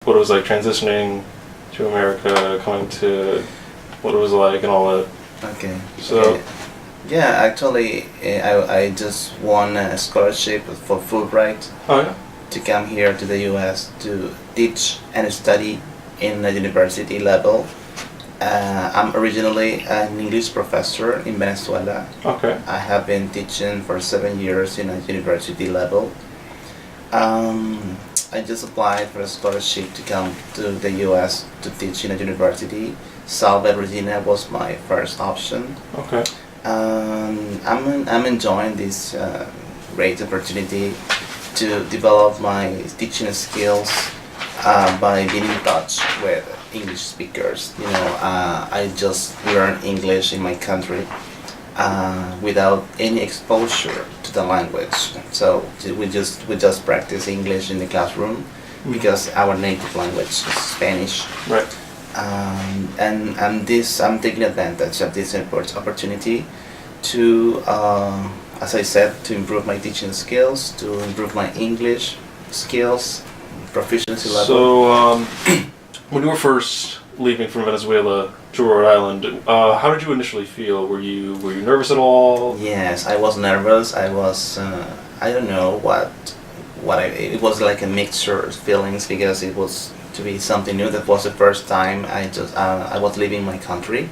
what it was like transitioning to America, coming to what it was like, and all that. Okay. So. Okay. Yeah, actually, I just won a scholarship for Fulbright Oh yeah. to come here to the U.S. to teach and study in the university level. I'm originally an English professor in Venezuela. Okay. I have been teaching for 7 years in a university level. I just applied for a scholarship to come to the U.S. to teach in a university. Salve Regina was my first option. Okay. I'm enjoying this great opportunity to develop my teaching skills by being in touch with English speakers. I just learned English in my country without any exposure to the language. So we just practice English in the classroom because our native language is Spanish. Right. And I'm taking advantage of this opportunity to, as I said, to improve my teaching skills, to improve my English skills, proficiency level. So, when you were first leaving from Venezuela to Rhode Island, how did you initially feel? Were you nervous at all? Yes, I was nervous. I was, I don't know it was like a mixture of feelings because it was to be something new. That was the first time I was leaving my country,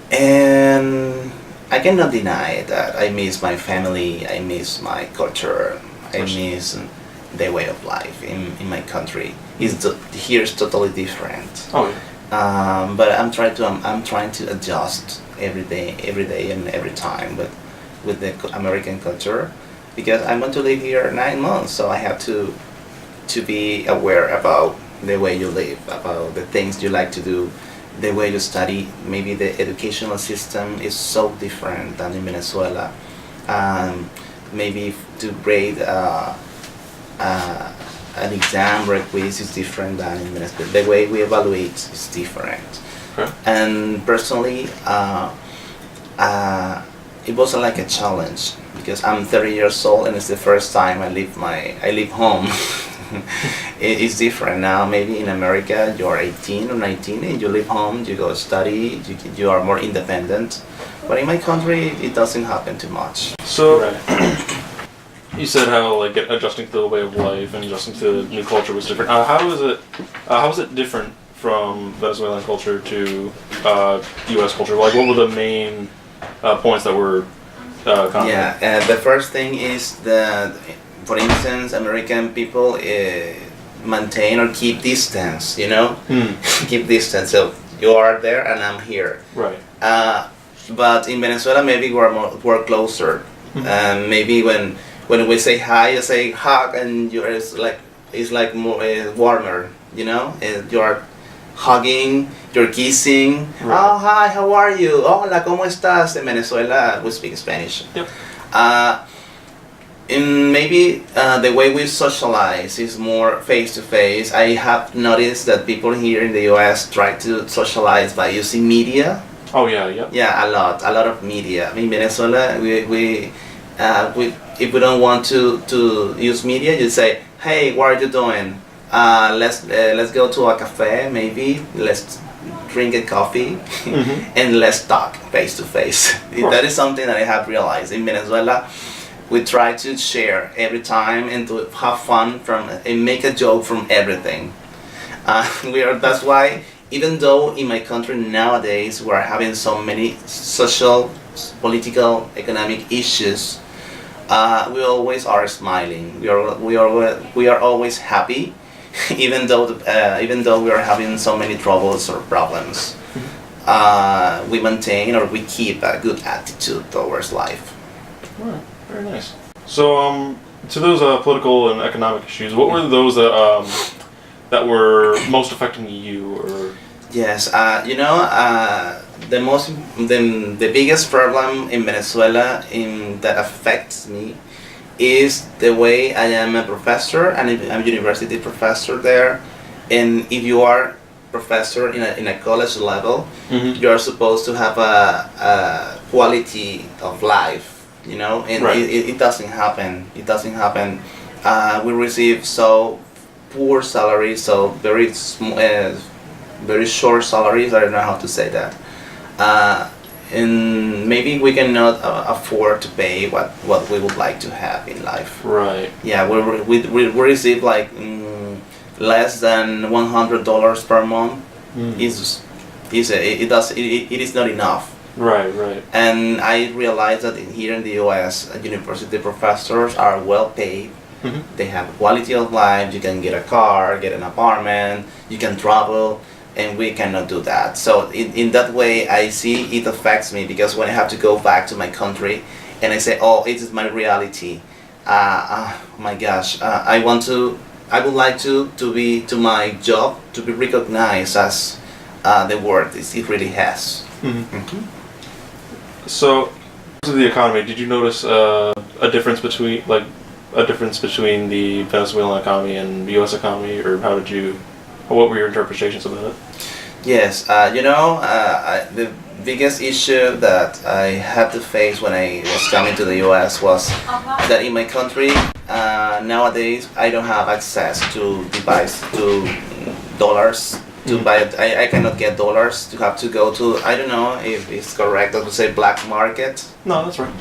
and I cannot deny that I miss my family, I miss my culture, I miss the way of life in my country. Here is totally different. Oh yeah. But I'm trying to adjust every day and every time with the American culture, because I'm going to live here 9 months, so I have to be aware about the way you live, about the things you like to do, the way you study. Maybe the educational system is so different than in Venezuela. Maybe to grade an exam or a quiz is different than in Venezuela. The way we evaluate is different. Okay. And personally, it was like a challenge because I'm 30 years old and it's the first time I leave home. It's different now. Maybe in America you're 18 or 19 and you leave home, you go study, you are more independent. But in my country, it doesn't happen too much. So, you said how like adjusting to the way of life and adjusting to the new culture was different. How is it different from Venezuelan culture to U.S. culture? Like, what were the main points that were common? Yeah, the first thing is that, for instance, American people maintain or keep distance. Keep distance. So you are there and I'm here. Right. But in Venezuela, maybe we're closer. Maybe when we say hi, you say hug, and it's like more warmer. You are hugging, you're kissing. Right. Oh, hi, how are you? Hola, ¿cómo estás? In Venezuela, we speak Spanish. Yep. Maybe the way we socialize is more face to face. I have noticed that people here in the U.S. try to socialize by using media. Oh yeah, yeah. Yeah, a lot of media. In Venezuela, we if we don't want to use media, you say, hey, what are you doing? Let's go to a cafe, maybe. Let's drink a coffee, and let's talk face to face. That is something that I have realized. In Venezuela, we try to share every time and to have fun and make a joke from everything. That's why, even though in my country nowadays we are having so many social, political, economic issues, we always are smiling. We are always happy, even though we are having so many troubles or problems. We maintain or we keep a good attitude towards life. All right, very nice. So, to those political and economic issues, what were those that were most affecting you? Or yes, the biggest problem in Venezuela that affects me is the way I am a professor, and I'm a university professor there. And if you are professor in a college level, you are supposed to have a quality of life, and right. it doesn't happen. We receive so poor salaries, so very short salaries. I don't know how to say that. And maybe we cannot afford to pay what we would like to have in life. Right. Yeah, we receive like less than $100 per month. It is not enough. Right. Right. And I realized that here in the U.S., university professors are well paid. They have quality of life. You can get a car, get an apartment, you can travel, and we cannot do that. So in that way, I see it affects me, because when I have to go back to my country and I say, oh, it is my reality. My gosh, I would like to be to my job to be recognized as the word it really has. So, to the economy, did you notice a difference between the Venezuelan economy and the U.S. economy, or what were your interpretations of it? Yes, the biggest issue that I had to face when I was coming to the U.S. was that in my country nowadays I don't have access to dollars. To buy it, I cannot get dollars. To have to go to, I don't know if it's correct to say black market. No, that's right.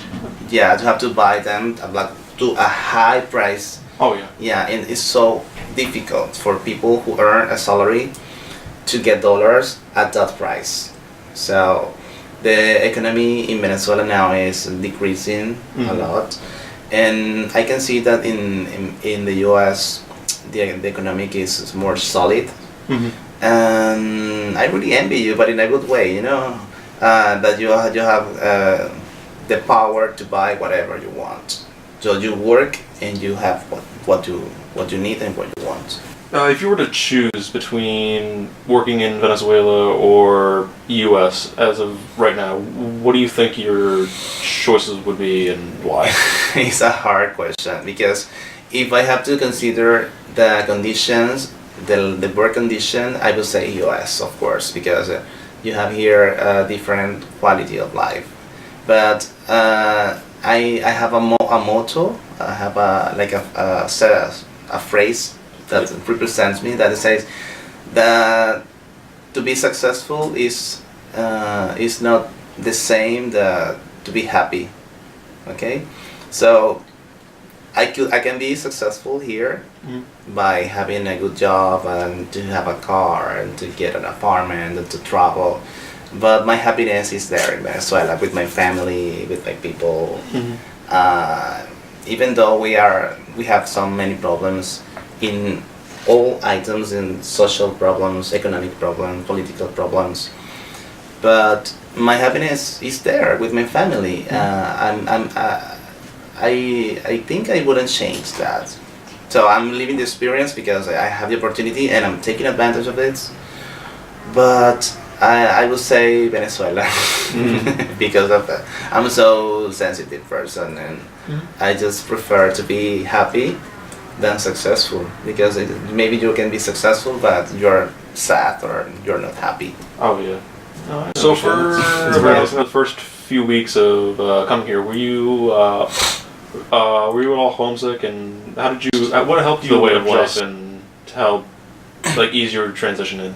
Yeah, to have to buy them to a high price. Oh yeah. Yeah, and it's so difficult for people who earn a salary to get dollars at that price. So the economy in Venezuela now is decreasing a lot, and I can see that in the U.S. the economic is more solid. And I really envy you, but in a good way, that you have the power to buy whatever you want. So you work and you have what you need and what you want. If you were to choose between working in Venezuela or U.S. as of right now, what do you think your choices would be and why? It's a hard question, because if I have to consider the conditions, the work condition, I would say U.S. of course, because you have here a different quality of life. But I have a motto. I have a phrase that represents me, that says that to be successful is not the same to be happy. Okay, so I can be successful here by having a good job and to have a car and to get an apartment and to travel, but my happiness is there in Venezuela with my family, with my people. Even though we have so many problems in all items, in social problems, economic problems, political problems, but my happiness is there with my family. I think I wouldn't change that. So I'm living the experience because I have the opportunity and I'm taking advantage of it. But I would say Venezuela because of that. I'm a so sensitive person, and I just prefer to be happy than successful, because maybe you can be successful but you're sad or you're not happy. Oh yeah. So for the first few weeks of coming here, were you all homesick, and how did you? What helped you the way of life and help ease your transition in?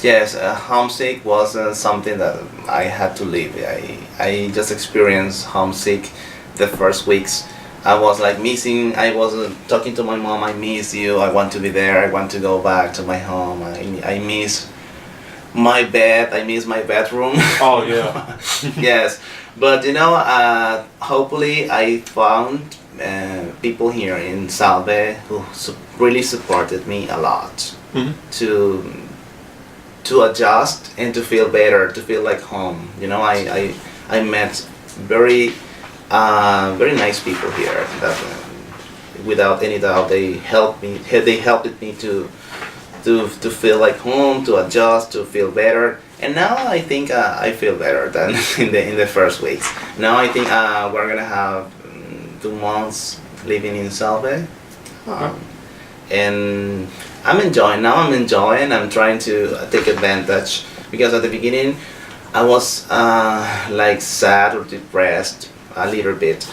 Yes, homesick wasn't something that I had to live. I just experienced homesick the first weeks. I was missing. I was talking to my mom. I miss you. I want to be there. I want to go back to my home. I miss my bed. I miss my bedroom. Oh yeah. Yes, but hopefully I found people here in Salve who really supported me a lot to adjust and to feel better, to feel like home. I met very nice people here that without any doubt they helped me to feel like home, to adjust, to feel better. And now I think I feel better than in the first weeks. Now I think we're gonna have 2 months living in Salve, and I'm enjoying. I'm trying to take advantage, because at the beginning I was sad or depressed a little bit,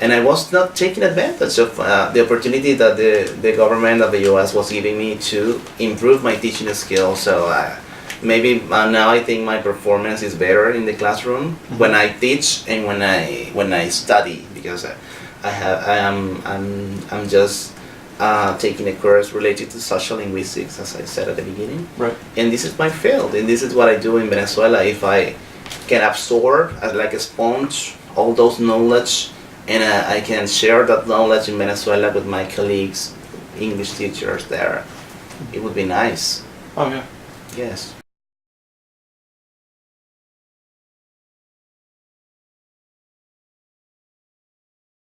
and I was not taking advantage of the opportunity that the government of the U.S. was giving me to improve my teaching skills. So maybe now I think my performance is better in the classroom when I teach and when I study, because I'm just taking a course related to social linguistics, as I said at the beginning. Right. And this is my field, and this is what I do in Venezuela. If I can absorb like a sponge all those knowledge, and I can share that knowledge in Venezuela with my colleagues, English teachers there, it would be nice. Oh yeah. Yes.